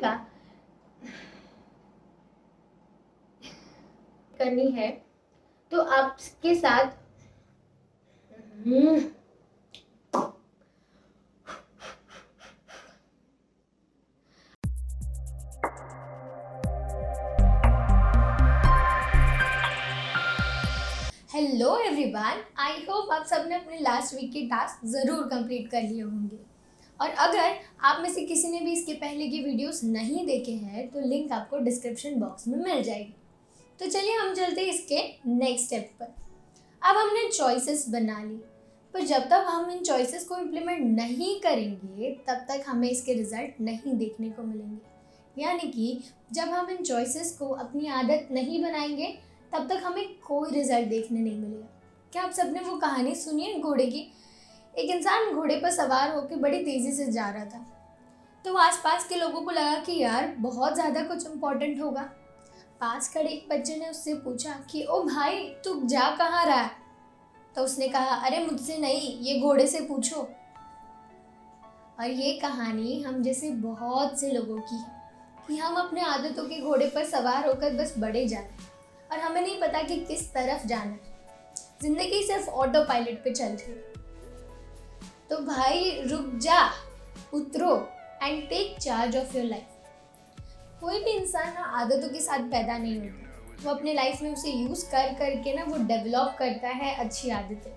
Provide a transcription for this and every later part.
का करनी है तो आपके साथ हेलो एवरीवन, आई होप आप सबने अपने लास्ट वीक के टास्क ज़रूर कंप्लीट कर लिए होंगे। और अगर आप में से किसी ने भी इसके पहले की वीडियोस नहीं देखे हैं तो लिंक आपको डिस्क्रिप्शन बॉक्स में मिल जाएगी। तो चलिए हम चलते हैं इसके नेक्स्ट स्टेप पर। अब हमने चॉइसेस बना ली, पर जब तक हम इन चॉइसेस को इम्प्लीमेंट नहीं करेंगे तब तक हमें इसके रिजल्ट नहीं देखने को मिलेंगे। यानी कि जब हम इन चॉइसेस को अपनी आदत नहीं बनाएंगे तब तक हमें कोई रिजल्ट देखने नहीं मिलेगा। क्या आप सबने वो कहानी सुनी है घोड़े की? एक इंसान घोड़े पर सवार होकर बड़ी तेज़ी से जा रहा था, तो आसपास के लोगों को लगा कि यार बहुत ज़्यादा कुछ इम्पोर्टेंट होगा। पास खड़े एक बच्चे ने उससे पूछा कि ओ भाई, तू जा कहाँ रहा है? तो उसने कहा, अरे मुझसे नहीं, ये घोड़े से पूछो। और ये कहानी हम जैसे बहुत से लोगों की है कि हम अपने आदतों के घोड़े पर सवार होकर बस बढ़े जा रहे हैं और हमें नहीं पता कि किस तरफ जाना है। जिंदगी सिर्फ ऑटो पायलट पे चल रही है। तो भाई रुक जा, उतरो and take charge of your life. कोई भी इंसान ना आदतों के साथ पैदा नहीं होता, वो अपने लाइफ में उसे यूज़ कर करके ना वो डेवलप करता है अच्छी आदतें।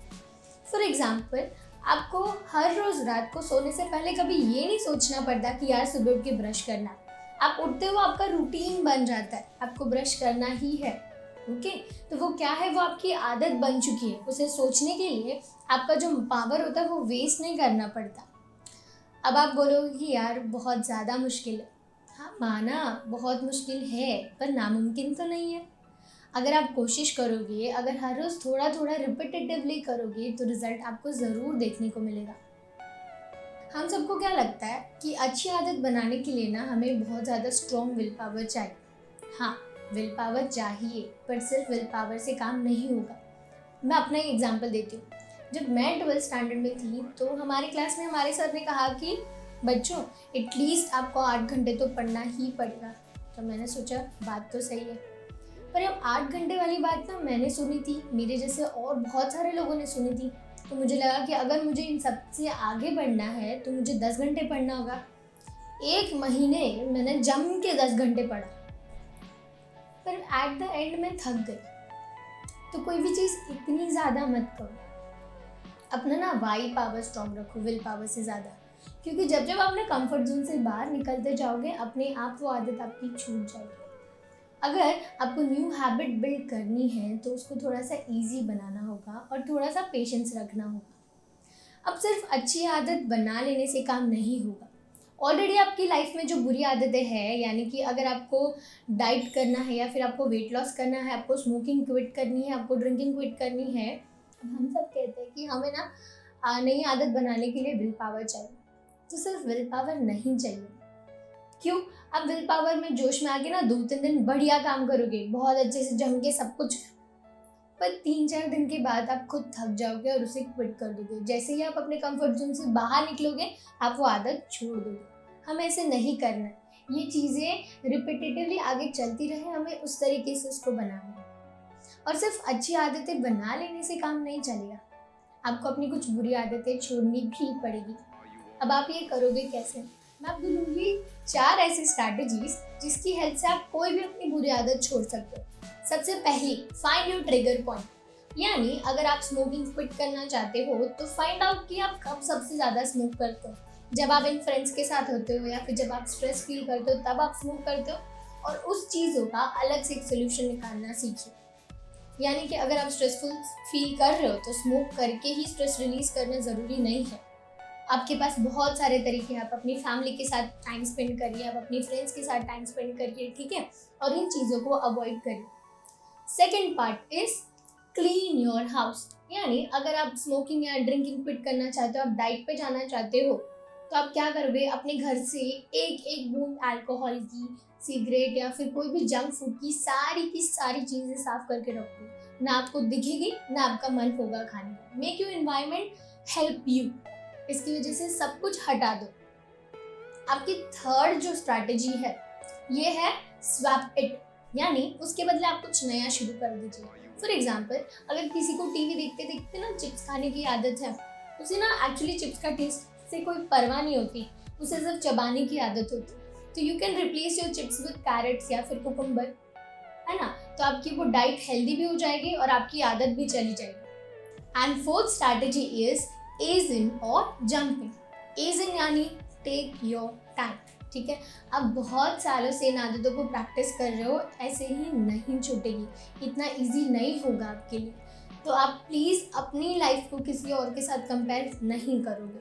फॉर एग्जाम्पल, आपको हर रोज़ रात को सोने से पहले कभी ये नहीं सोचना पड़ता कि यार सुबह उठ के ब्रश करना। आप उठते हो, आपका रूटीन बन जाता है, आपको ब्रश करना ही है। ओके, तो वो क्या है, वो आपकी आदत बन चुकी है। उसे सोचने के लिए आपका जो पावर होता है वो वेस्ट नहीं करना पड़ता। अब आप बोलोगे कि यार बहुत ज़्यादा मुश्किल है। हाँ, माना बहुत मुश्किल है, पर नामुमकिन तो नहीं है। अगर आप कोशिश करोगे, अगर हर रोज़ थोड़ा थोड़ा रिपीटेटिवली करोगे तो रिज़ल्ट आपको ज़रूर देखने को मिलेगा। हम सबको क्या लगता है कि अच्छी आदत बनाने के लिए ना हमें बहुत ज़्यादा स्ट्रॉन्ग विल पावर चाहिए। हाँ, विल पावर चाहिए, पर सिर्फ विल पावर से काम नहीं होगा। मैं अपना ही एग्जांपल देती हूँ। जब मैं 12th स्टैंडर्ड में थी तो हमारे क्लास में हमारे सर ने कहा कि बच्चों, एटलीस्ट आपको 8 घंटे तो पढ़ना ही पड़ेगा। तो मैंने सोचा बात तो सही है, पर अब 8 घंटे वाली बात ना मैंने सुनी थी, मेरे जैसे और बहुत सारे लोगों ने सुनी थी। तो मुझे लगा कि अगर मुझे इन सब से आगे बढ़ना है तो मुझे 10 घंटे पढ़ना होगा। 1 महीने मैंने जम के 10 घंटे पढ़ा, पर एट द एंड में थक गई। तो कोई भी चीज़ इतनी ज़्यादा मत करो। अपना ना वाई पावर स्ट्रॉन्ग रखो विल पावर से ज़्यादा, क्योंकि जब जब आप अपने कंफर्ट जोन से बाहर निकलते जाओगे अपने आप वो आदत आपकी छूट जाएगी। अगर आपको न्यू हैबिट बिल्ड करनी है तो उसको थोड़ा सा इजी बनाना होगा और थोड़ा सा पेशेंस रखना होगा। अब सिर्फ अच्छी आदत बना लेने से काम नहीं होगा। ऑलरेडी आपकी लाइफ में जो बुरी आदतें हैं, यानी कि अगर आपको डाइट करना है या फिर आपको वेट लॉस करना है, आपको स्मोकिंग क्विट करनी है, आपको ड्रिंकिंग क्विट करनी है, हम सब कहते हैं कि हमें ना नई आदत बनाने के लिए विल पावर चाहिए। तो सिर्फ विल पावर नहीं चाहिए। क्यों? आप विल पावर में जोश में आके ना 2-3 दिन बढ़िया काम करोगे, बहुत अच्छे से जम के सब कुछ, पर 3-4 दिन के बाद आप खुद थक जाओगे और उसे क्विट कर दोगे। जैसे ही आप अपने कंफर्ट जोन से बाहर निकलोगे आप वो आदत छोड़ दोगे। हमें ऐसे नहीं करना है। ये चीज़ें रिपीटेटिवली आगे चलती रहे, हमें उस तरीके से उसको बनाना है। और सिर्फ अच्छी आदतें बना लेने से काम नहीं चलेगा, आपको अपनी कुछ बुरी आदतें छोड़नी भी पड़ेगी। अब आप ये करोगे कैसे? मैं आपको दूंगी 4 ऐसी स्ट्रैटेजीज जिसकी हेल्प से आप कोई भी अपनी बुरी आदत छोड़ सकते हो। सबसे पहली, फाइंड योर ट्रिगर पॉइंट। यानी अगर आप स्मोकिंग क्विट करना चाहते हो तो फाइंड आउट कि आप कब सबसे ज़्यादा स्मोक करते हो। जब आप इन फ्रेंड्स के साथ होते हो या फिर जब आप स्ट्रेस फील करते हो तब आप स्मोक करते हो, और उस चीज़ों का अलग से एक सोल्यूशन निकालना सीखिए। यानी कि अगर आप स्ट्रेसफुल फील कर रहे हो तो स्मोक करके ही स्ट्रेस रिलीज करना ज़रूरी नहीं है। आपके पास बहुत सारे तरीके हैं। आप अपनी फैमिली के साथ टाइम स्पेंड करिए, आप अपनी फ्रेंड्स के साथ टाइम स्पेंड करिए, ठीक है, और इन चीज़ों को अवॉइड करिए। Second part is clean your house. यानी अगर आप स्मोकिंग या ड्रिंकिंग क्विट करना चाहते हो, आप डाइट पे जाना चाहते हो, तो आप क्या करोगे, अपने घर से एक एक बूंद अल्कोहल की, सिगरेट या फिर कोई भी जंक फूड की सारी चीज़ें साफ करके रखो। ना आपको दिखेगी ना आपका मन होगा खाने का। Make your environment help you. इसकी वजह से सब कुछ हटा दो। आपकी थर्ड जो स्ट्रैटेजी है ये है स्वैप इट, यानी उसके बदले आप कुछ नया शुरू कर दीजिए। फॉर एग्जाम्पल, अगर किसी को टीवी देखते देखते ना चिप्स खाने की आदत है, उसे ना एक्चुअली चिप्स का टेस्ट से कोई परवाह नहीं होती, उसे सिर्फ चबाने की आदत होती, तो you can replace your chips with carrots या फिर कुकुम्बर, है ना। तो आपकी वो डाइट हेल्दी भी हो जाएगी और आपकी आदत भी चली जाएगी। एंड फोर्थ स्ट्रैटेजी इज एज इन और जंपिंग। एज इन यानी टेक योर टाइम, ठीक है। आप बहुत सालों से इन आदतों को प्रैक्टिस कर रहे हो, ऐसे ही नहीं छूटेगी, इतना इजी नहीं होगा आपके लिए। तो आप प्लीज़ अपनी लाइफ को किसी और के साथ कंपेयर नहीं करोगे,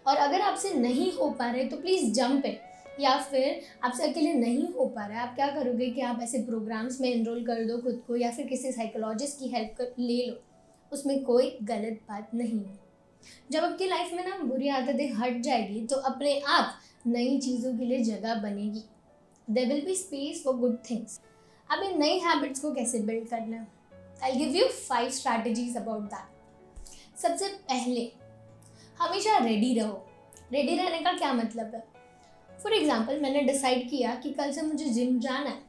और अगर आपसे नहीं हो पा रहे तो प्लीज़ जंप इन, या फिर आपसे अकेले नहीं हो पा रहा है, आप क्या करोगे कि आप ऐसे प्रोग्राम्स में एनरोल कर दो खुद को, या फिर किसी साइकोलॉजिस्ट की हेल्प ले लो, उसमें कोई गलत बात नहीं है। जब आपकी लाइफ में ना बुरी आदतें हट जाएगी तो अपने आप नई चीज़ों के लिए जगह बनेगी। There will be space for good things. अब इन नई हैबिट्स को कैसे बिल्ड करना है, I give you 5 strategies about that. सबसे पहले, हमेशा रेडी रहो। रेडी रहने का क्या मतलब है? फॉर एग्जाम्पल, मैंने डिसाइड किया कि कल से मुझे जिम जाना है,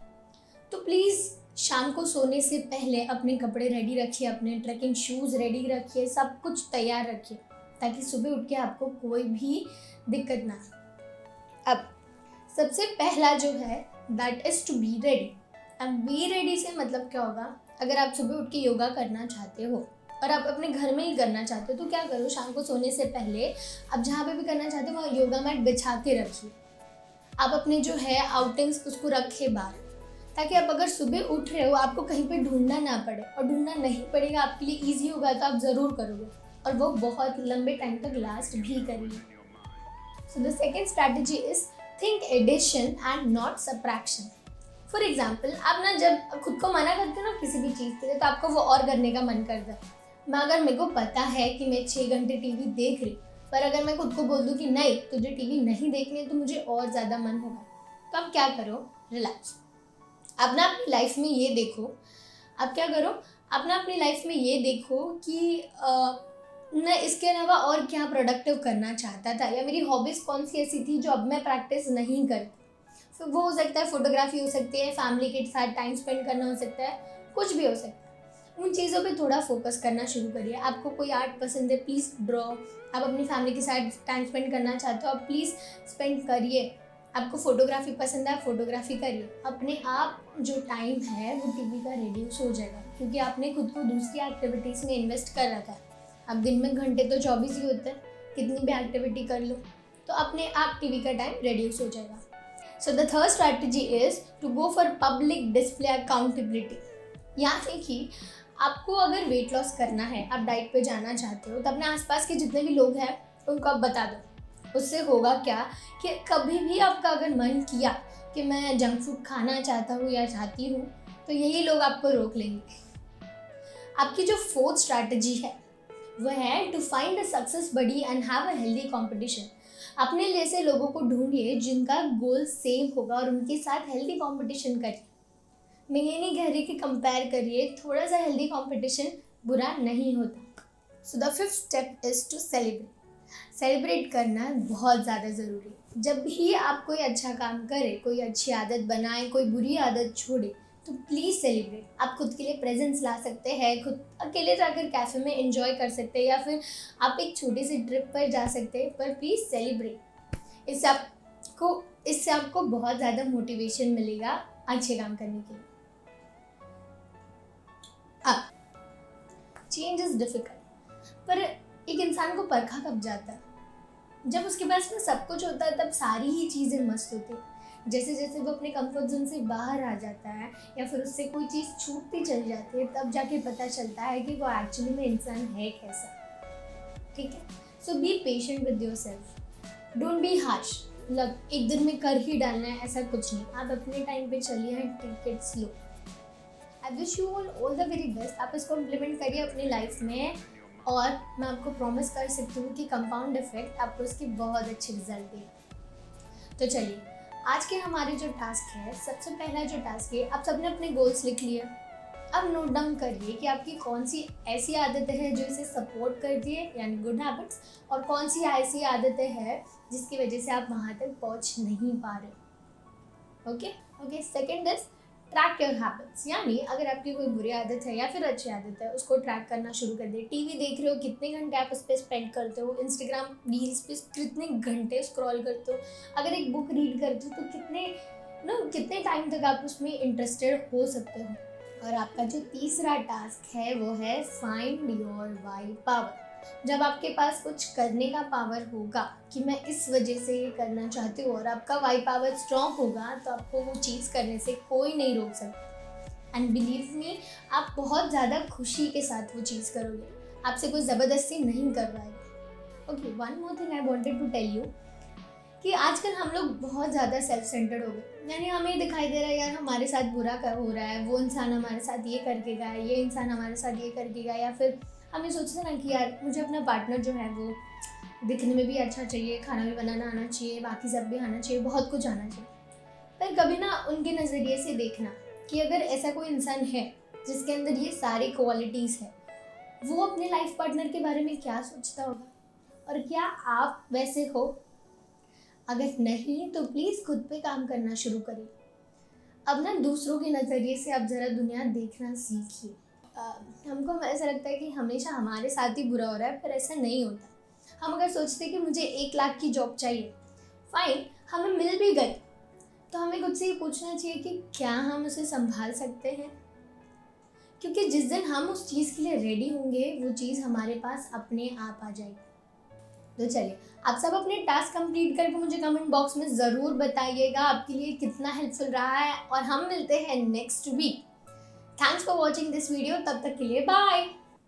तो प्लीज़ शाम को सोने से पहले अपने कपड़े रेडी रखिए, अपने ट्रैकिंग शूज़ रेडी रखिए, सब कुछ तैयार रखिए, ताकि सुबह उठ के आपको कोई भी दिक्कत ना हो। अब सबसे पहला जो है that is to be ready. अब बी रेडी से मतलब क्या होगा? अगर आप सुबह उठ के योगा करना चाहते हो और आप अपने घर में ही करना चाहते हो, तो क्या करो, शाम को सोने से पहले आप जहाँ पे भी करना चाहते हो वहाँ योगा मैट बिछा के रखिए। आप अपने जो है आउटिंग्स उसको रखे बाहर, ताकि आप अगर सुबह उठ रहे हो आपको कहीं पे ढूंढना ना पड़े, और ढूंढना नहीं पड़ेगा, आपके लिए ईजी होगा, तो आप ज़रूर करोगे और वो बहुत लंबे टाइम तक लास्ट भी करेगी। So the second strategy is think addition and not subtraction. For example, आप ना जब खुद को मना करते हो ना किसी भी चीज़ के लिए, तो आपको वो और करने का मन करता है। मैं अगर मेरे को पता है कि मैं 6 घंटे टीवी देख रही, पर अगर मैं खुद को बोल दूँ कि नहीं तुझे टीवी नहीं देखनी है, तो मुझे और ज़्यादा मन होगा। तो आप क्या करो, रिलैक्स। अब ना अपनी लाइफ में ये देखो, अब क्या करो, अपना अपनी लाइफ में ये देखो कि मैं इसके अलावा और क्या प्रोडक्टिव करना चाहता था, या मेरी हॉबीज़ कौन सी ऐसी थी जो अब मैं प्रैक्टिस नहीं करती। तो वो हो सकता है फोटोग्राफी हो सकती है, फैमिली के साथ टाइम स्पेंड करना हो सकता है, कुछ भी हो सकता है। उन चीज़ों पे थोड़ा फोकस करना शुरू करिए। आपको कोई आर्ट पसंद है, प्लीज़ ड्रॉ। आप अपनी फैमिली के साथ टाइम स्पेंड करना चाहते हो, आप प्लीज़ स्पेंड करिए। आपको फोटोग्राफी पसंद है, आप फोटोग्राफी करिए। अपने आप जो टाइम है वो टीवी का रिड्यूस हो जाएगा, क्योंकि आपने खुद को दूसरी एक्टिविटीज़ में इन्वेस्ट कर रखा है। अब दिन में घंटे तो 24 ही होते हैं, कितनी भी एक्टिविटी कर लो, तो अपने आप टीवी का टाइम रिड्यूस हो जाएगा। So the third strategy is to go for public display accountability. यानी कि आपको अगर वेट लॉस करना है, आप डाइट पे जाना चाहते हो, तो अपने आसपास के जितने भी लोग हैं उनको आप बता दो। उससे होगा क्या कि कभी भी आपका अगर मन किया कि मैं जंक फूड खाना चाहता हूँ या चाहती हूँ, तो यही लोग आपको रोक लेंगे। आपकी जो फोर्थ स्ट्रैटेजी है वो है to find a success buddy and have a healthy competition. अपने जैसे लोगों को ढूंढिए जिनका गोल सेम होगा और उनके साथ हेल्दी कंपटीशन करिए। मैं ये नहीं कह रही कि कंपेयर करिए, थोड़ा सा हेल्दी कंपटीशन बुरा नहीं होता। So the fifth step is to celebrate. Celebrate करना बहुत ज़्यादा ज़रूरी है। जब भी आप कोई अच्छा काम करें, कोई अच्छी आदत बनाएं, कोई बुरी आदत छोड़े, तो प्लीज़ सेलिब्रेट। आप खुद के लिए प्रेजेंट्स ला सकते हैं, खुद अकेले जाकर कैफ़े में एंजॉय कर सकते हैं, या फिर आप एक छोटी सी ट्रिप पर जा सकते हैं, पर प्लीज़ सेलिब्रेट। इससे आपको बहुत ज़्यादा मोटिवेशन मिलेगा अच्छे काम करने के लिए। अब चेंज इज़ डिफ़िकल्ट, पर एक इंसान को परखा कब जाता है? जब उसके पास में सब कुछ होता है, तब सारी ही चीज़ें मस्त होती हैं। जैसे जैसे वो अपने कंफर्ट जोन से बाहर आ जाता है, या फिर उससे कोई चीज़ छूटती चली जाती है, तब जाके पता चलता है कि वो एक्चुअली में इंसान है कैसा। ठीक है, so be patient with yourself, don't be harsh. मतलब एक दिन में कर ही डालना है ऐसा कुछ नहीं, आप अपने टाइम पे चलिए, take it slow. I wish you all the very best. आप इसको इम्प्लीमेंट करिए अपनी लाइफ में, और मैं आपको प्रॉमिस कर सकती हूँ कि कंपाउंड इफेक्ट आपको इसकी बहुत अच्छे रिजल्ट देगा। तो चलिए, आज के हमारे जो टास्क है, सबसे पहला जो टास्क है, आप सबने अपने गोल्स लिख लिए। अब नोट डाउन करिए कि आपकी कौन सी ऐसी आदतें हैं जो इसे सपोर्ट करती है, यानी गुड हैबिट्स, और कौन सी ऐसी आदतें हैं जिसकी वजह से आप वहाँ तक पहुँच नहीं पा रहे। Okay, second is track your habits, यानी अगर आपकी कोई बुरी आदत है या फिर अच्छी आदत है, उसको ट्रैक करना शुरू कर दे। टीवी देख रहे हो, कितने घंटे आप उस पर स्पेंड करते हो, इंस्टाग्राम रील्स पे कितने घंटे स्क्रॉल करते हो, अगर एक बुक रीड करते हो तो कितने टाइम तक आप उसमें इंटरेस्टेड हो सकते हो। और आपका जो तीसरा टास्क है वो है फाइंड योर वाई पावर। जब आपके पास कुछ करने का पावर होगा कि मैं इस वजह से ये करना चाहती हूँ, और आपका वाई पावर स्ट्रॉन्ग होगा, तो आपको वो चीज़ करने से कोई नहीं रोक सकता। एंड बिलीव मी, आप बहुत ज़्यादा खुशी के साथ वो चीज़ करोगे, आपसे कोई ज़बरदस्ती नहीं करवाएगा। Okay, one more thing I wanted to tell you कि आजकल हम लोग बहुत ज़्यादा सेल्फ सेंटर्ड हो गए। यानी हमें दिखाई दे रहा है यार हमारे साथ बुरा हो रहा है, वो इंसान हमारे साथ ये करके गया, ये इंसान हमारे साथ ये करके गया, या फिर हम ये सोचते हैं ना कि यार मुझे अपना पार्टनर जो है वो दिखने में भी अच्छा चाहिए, खाना भी बनाना आना चाहिए, बाकी सब भी आना चाहिए, बहुत कुछ आना चाहिए। पर कभी ना उनके नज़रिए से देखना कि अगर ऐसा कोई इंसान है जिसके अंदर ये सारी क्वालिटीज़ है, वो अपने लाइफ पार्टनर के बारे में क्या सोचता होगा, और क्या आप वैसे हो? अगर नहीं तो प्लीज़ खुद पे काम करना शुरू करिए। अब ना दूसरों के नज़रिए से आप ज़रा दुनिया देखना सीखिए। हमको ऐसा लगता है कि हमेशा हमारे साथ ही बुरा हो रहा है, पर ऐसा नहीं होता। हम अगर सोचते कि मुझे 1 लाख की जॉब चाहिए, फाइन, हमें मिल भी गई, तो हमें खुद से ये पूछना चाहिए कि क्या हम उसे संभाल सकते हैं? क्योंकि जिस दिन हम उस चीज़ के लिए रेडी होंगे, वो चीज़ हमारे पास अपने आप आ जाएगी। तो चलिए, आप सब अपने टास्क कंप्लीट करके मुझे कमेंट बॉक्स में ज़रूर बताइएगा आपके लिए कितना हेल्पफुल रहा है, और हम मिलते हैं next week. Thanks for watching this video. तब तक के लिए बाय।